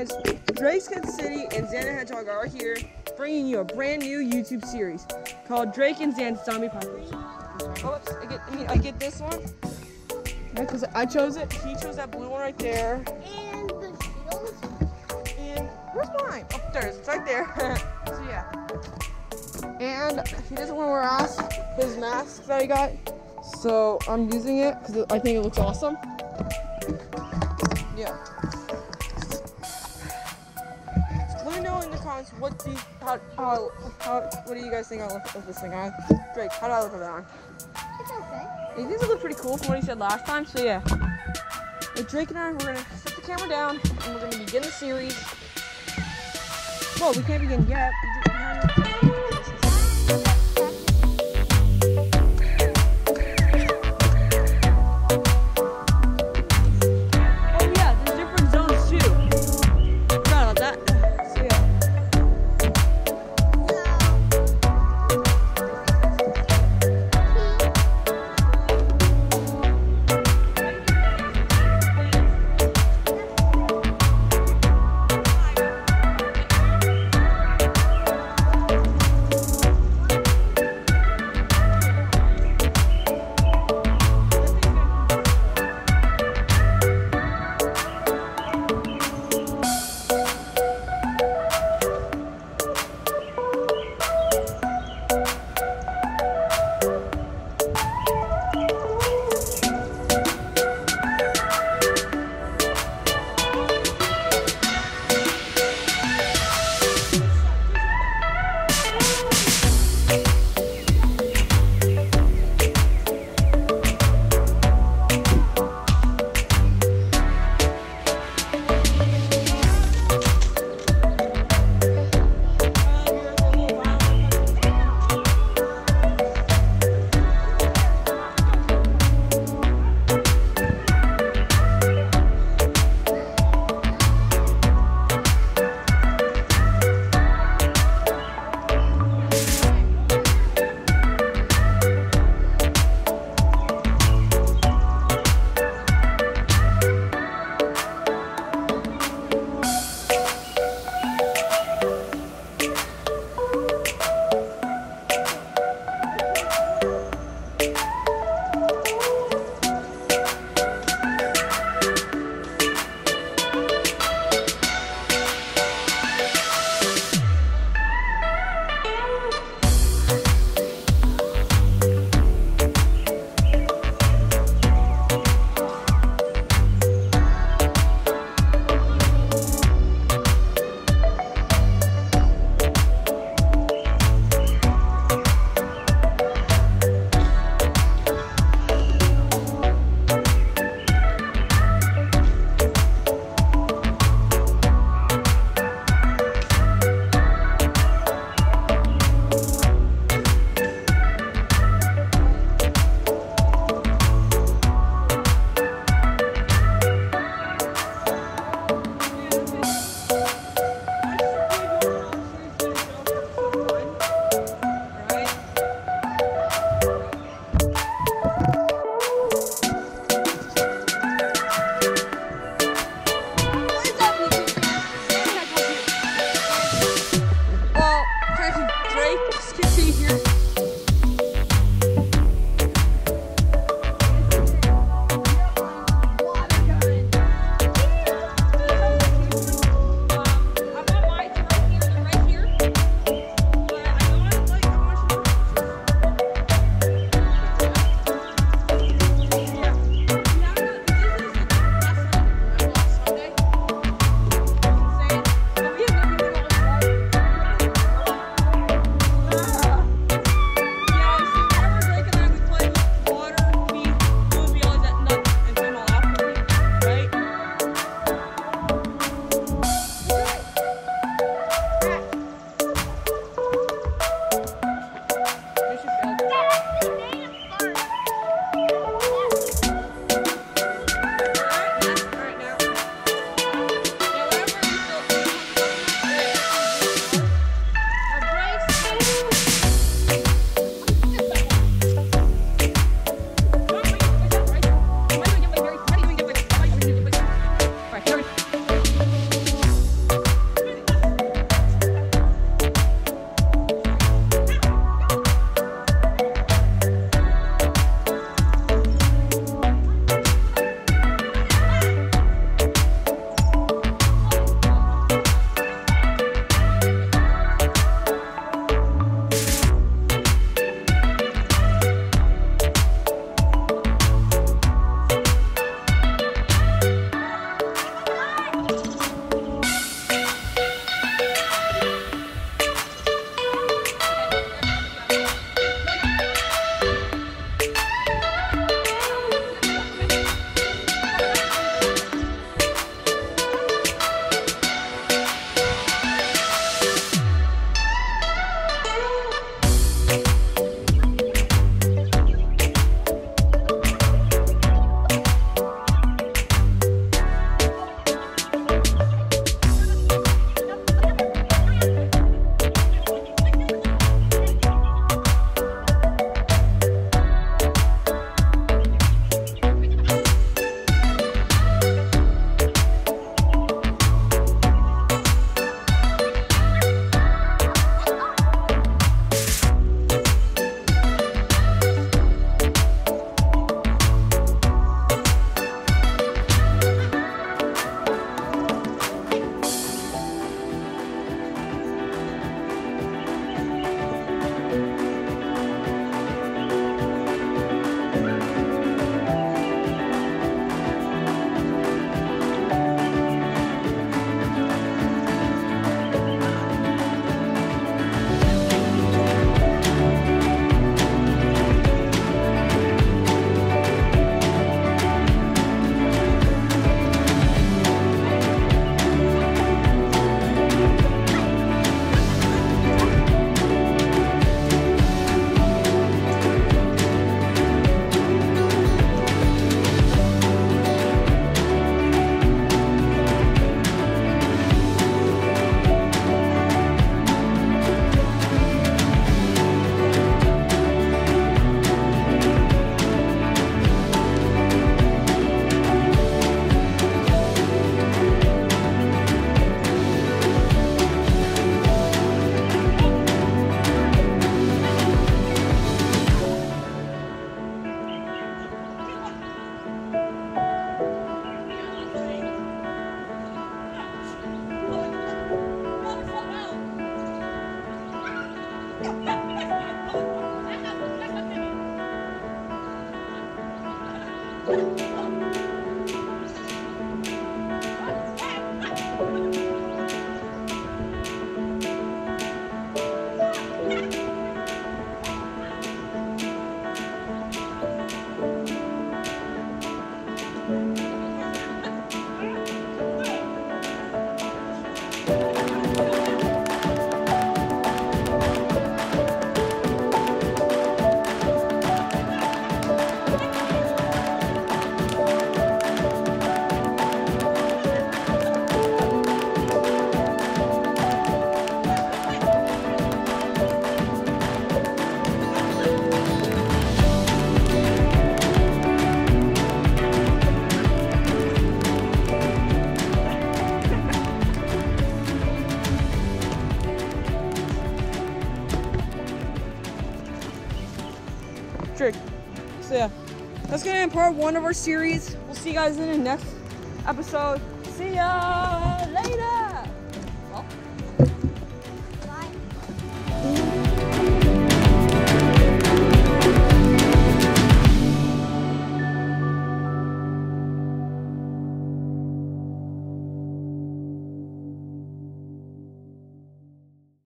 guys, Drake's Kid City and Xana Hedgehog are here, bringing you a brand new YouTube series called Drake and Xan's Zombie Apocalypse. Oops, I get this one. Yeah, because I chose it. He chose that blue one right there. And the shields. And where's mine? Upstairs. It's right there. So yeah. And he doesn't want to wear his mask that I got. So I'm using it because I think it looks awesome. Yeah. Let me know in the comments what do you guys think I look with this thing on? Drake, how do I look with that on? It's okay. It does look pretty cool from what he said last time, so yeah. With Drake and I, we're gonna set the camera down and we're gonna begin the series. Well, we can't begin yet. Drake. So yeah, that's gonna end part 1 of our series. We'll see you guys in the next episode. See ya later.